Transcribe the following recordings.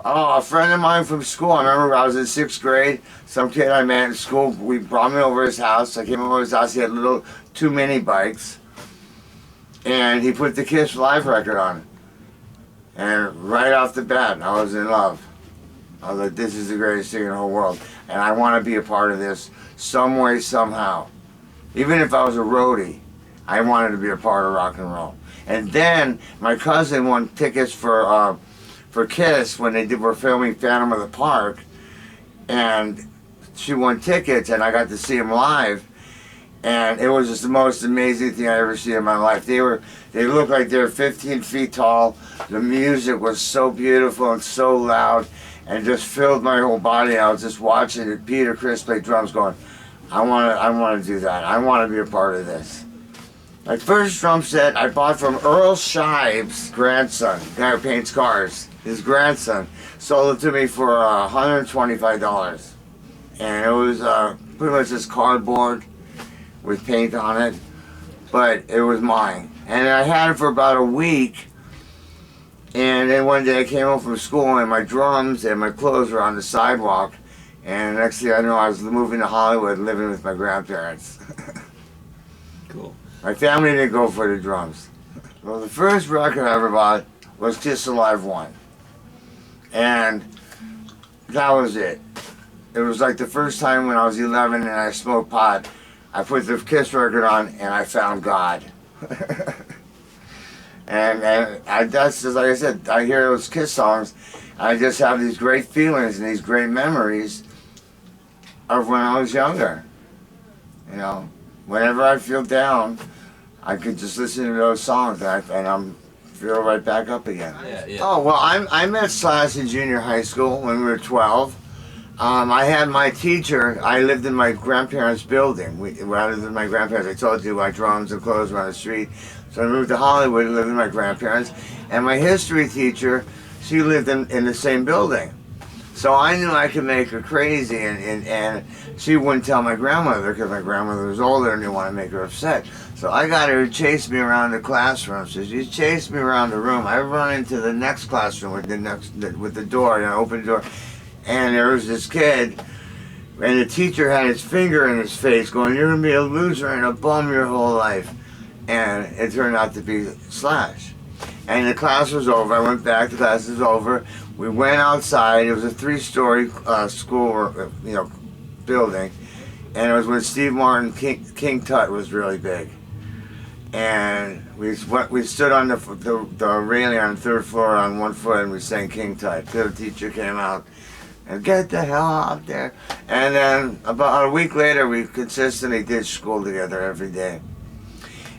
Oh, a friend of mine from school. I remember I was in 6th grade. Some kid I met in school, we brought me over his house. I came over his house. He had little 2 mini bikes. And he put the Kiss live record on. And right off the bat, I was in love. I was like, this is the greatest thing in the whole world. And I want to be a part of this some way, somehow. Even if I was a roadie, I wanted to be a part of rock and roll. And then my cousin won tickets for Kiss when were filming Phantom of the Park. And she won tickets and I got to see him live. And it was just the most amazing thing I ever seen in my life. They looked like they were 15 feet tall. The music was so beautiful and so loud and just filled my whole body. I was just watching Peter Criss play drums going, I want to do that. I want to be a part of this. My first drum set I bought from Earl Shive's grandson, the guy who paints cars. His grandson sold it to me for $125. And it was pretty much just cardboard with paint on it, but it was mine. And I had it for about a week, and then one day I came home from school and my drums and my clothes were on the sidewalk, and next thing I know I was moving to Hollywood living with my grandparents. Cool. My family didn't go for the drums. Well, the first record I ever bought was Kiss Alive 1, and that was it. It was like the first time when I was 11 and I smoked pot. I put the Kiss record on and I found God. That's just like I said, I hear those Kiss songs, I just have these great feelings and these great memories of when I was younger. You know, whenever I feel down, I could just listen to those songs and I'm feel right back up again. Yeah. Oh, well, I met Slash in junior high school when we were 12. I had my teacher, I lived in my grandparents' building. When I lived with my grandparents, I told you my drums and clothes were on the street. So I moved to Hollywood and lived with my grandparents. And my history teacher, she lived in the same building. So I knew I could make her crazy, and she wouldn't tell my grandmother because my grandmother was older and didn't want to make her upset. So I got her to chase me around the classroom. So she chased me around the room. I run into the next classroom with the door, open door. And there was this kid, and the teacher had his finger in his face going, you're going to be a loser and a bum your whole life. And it turned out to be Slash. And the class was over. I went back, the class was over. We went outside. It was a 3-story school building. And it was when Steve Martin, King Tut was really big. And we stood on the railing on the 3rd floor on one foot and we sang King Tut. The teacher came out. And get the hell out there. And then about a week later, we consistently did school together every day.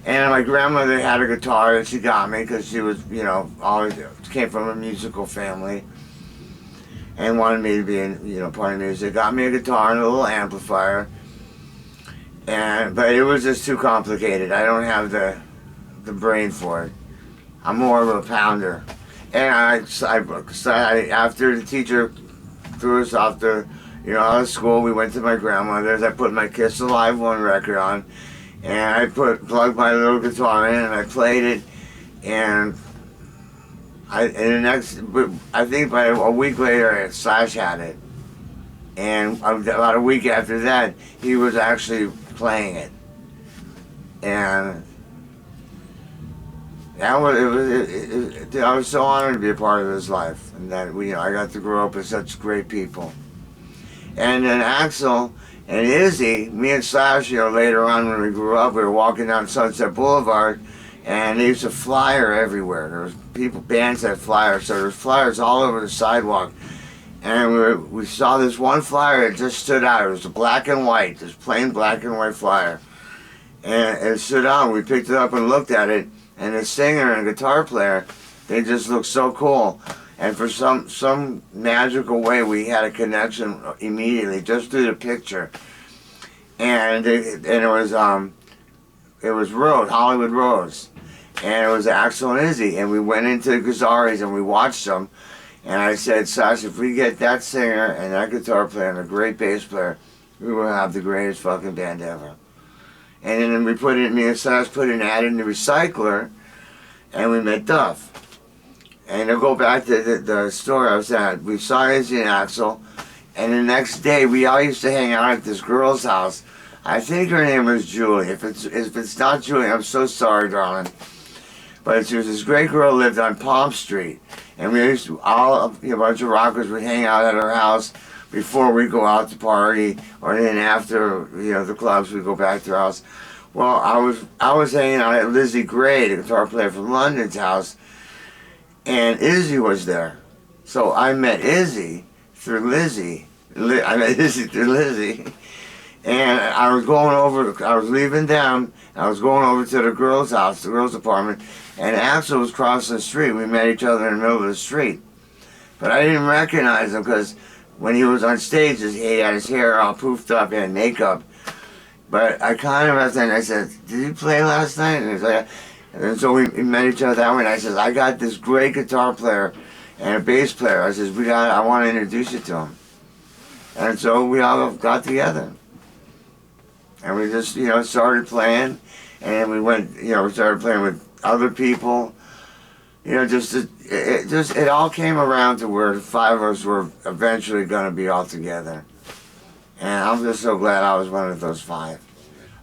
And my grandmother had a guitar that she got me because she was, always came from a musical family and wanted me to be part of music. Got me a guitar and a little amplifier. But it was just too complicated. I don't have the brain for it. I'm more of a pounder. And after the teacher threw us off out of school, we went to my grandmother's. I put my Kiss Alive 1 record on, and I plugged my little guitar in, and I played it, and I think by a week later, Slash had it, and about a week after that, he was actually playing it, and I was so honored to be a part of his life, and that I got to grow up with such great people. And then Axl and Izzy, me and Slash, later on when we grew up, we were walking down Sunset Boulevard, and they used to flyer everywhere. There was bands that flyers, so there was flyers all over the sidewalk. And we saw this one flyer that just stood out. It was a black and white, this plain black and white flyer, and it stood out. We picked it up and looked at it. And the singer and guitar player, they just looked so cool. And for some magical way, we had a connection immediately, just through the picture. And it was Hollywood Rose. And it was Axl and Izzy. And we went into the Gazzarri's and we watched them. And I said, Sasha, if we get that singer and that guitar player and a great bass player, we will have the greatest fucking band ever. And then me and Slash put an ad in the recycler, and we met Duff. And to go back to the store I was at, we saw Izzy and Axl, and the next day we all used to hang out at this girl's house. I think her name was Julie. If it's not Julie, I'm so sorry, darling. But she was this great girl who lived on Palm Street, and we used to a bunch of rockers would hang out at her house before we go out to party, or then after the clubs we go back to her house. Well, I was hanging out at Lizzie Gray, the guitar player from London's house, and Izzy was there. So I met Izzy through Lizzie. I met Izzy through Lizzie. And I was leaving them, I was going over to the girls' house, the girls' apartment, and Axl was crossing the street. We met each other in the middle of the street. But I didn't recognize him because when he was on stage, he had his hair all poofed up, he had makeup. But I kind of asked him, I said, "Did you play last night?" And he was like, and so we met each other that way, and I said, "I got this great guitar player and a bass player." I says, I want to introduce you to him. And so we all got together. And we just, started playing, and we went, we started playing with other people. It all came around to where the five of us were eventually going to be all together. And I'm just so glad I was one of those five.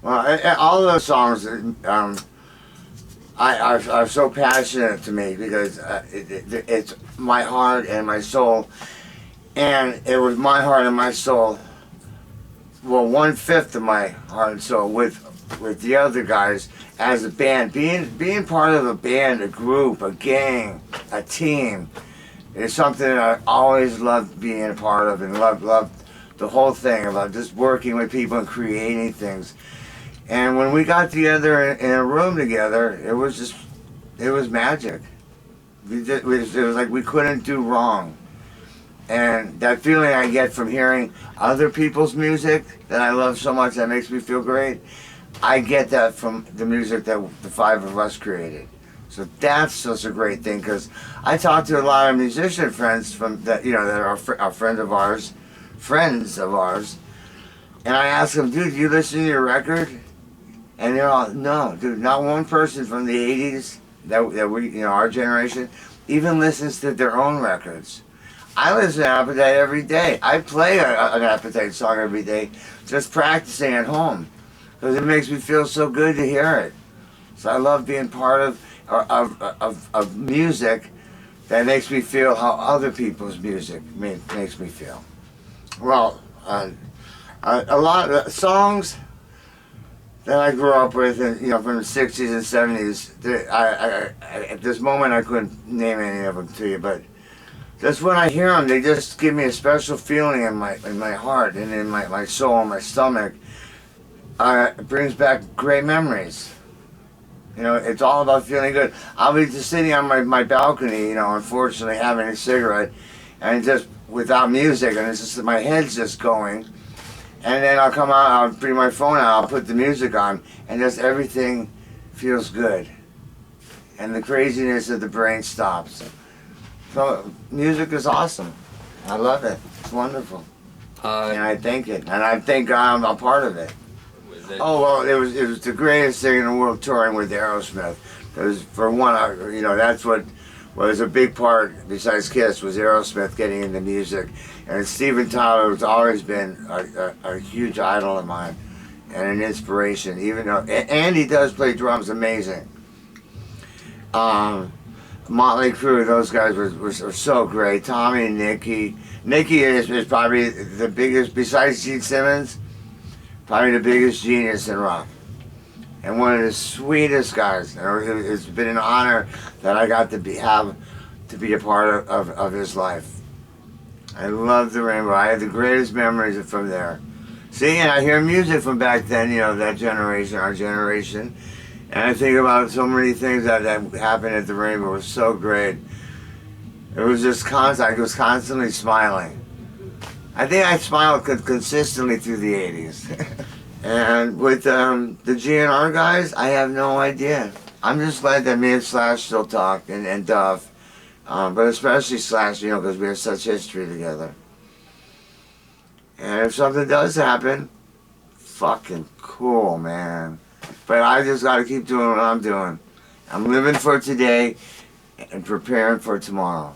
Well, all of those songs are so passionate to me because it's my heart and my soul. And it was my heart and my soul, well, 1/5 of my heart and soul with the other guys as a band. Being part of a band, a group, a gang, a team is something that I always loved being a part of, and loved the whole thing about just working with people and creating things. And when we got together in a room together, it was magic. It was like we couldn't do wrong. And that feeling I get from hearing other people's music that I love so much, that makes me feel great, I get that from the music that the five of us created. So that's such a great thing, because I talk to a lot of musician friends that are friends of ours, and I ask them, "Dude, do you listen to your record?" And they're all, "No, dude, not one person from the 80s that we, our generation, even listens to their own records." I listen to Appetite every day. I play an Appetite song every day, just practicing at home, because it makes me feel so good to hear it. So I love being part of music that makes me feel how other people's music makes me feel. Well, a lot of songs that I grew up with, and from the 60s and 70s. At this moment, I couldn't name any of them to you, but just when I hear them, they just give me a special feeling in my heart and in my soul and my stomach. It brings back great memories. It's all about feeling good. I'll be just sitting on my balcony, unfortunately having a cigarette, and just without music, and it's just my head's just going. And then I'll come out, I'll bring my phone out, I'll put the music on, and just everything feels good. And the craziness of the brain stops. So music is awesome. I love it. It's wonderful. And I thank it. And I thank God I'm a part of it. Oh, well, it was the greatest thing in the world, touring with Aerosmith. Because for one, that's what was a big part, besides Kiss, was Aerosmith getting into music. And Steven Adler has always been a huge idol of mine and an inspiration, even though, and he does play drums amazing. Motley Crue, those guys were so great. Tommy and Nicky. Nicky is probably the biggest, besides Gene Simmons, probably the biggest genius in rock. And one of the sweetest guys. It's been an honor that I got to be a part of his life. I love the Rainbow. I have the greatest memories from there. See, and I hear music from back then, that generation, our generation. And I think about so many things that happened at the Rainbow. It was so great. It was just constant. I was constantly smiling. I think I smiled consistently through the 80s. And with the GNR guys, I have no idea. I'm just glad that me and Slash still talk, and Duff. But especially Slash, because we have such history together. And if something does happen, fucking cool, man. But I just got to keep doing what I'm doing. I'm living for today, and preparing for tomorrow.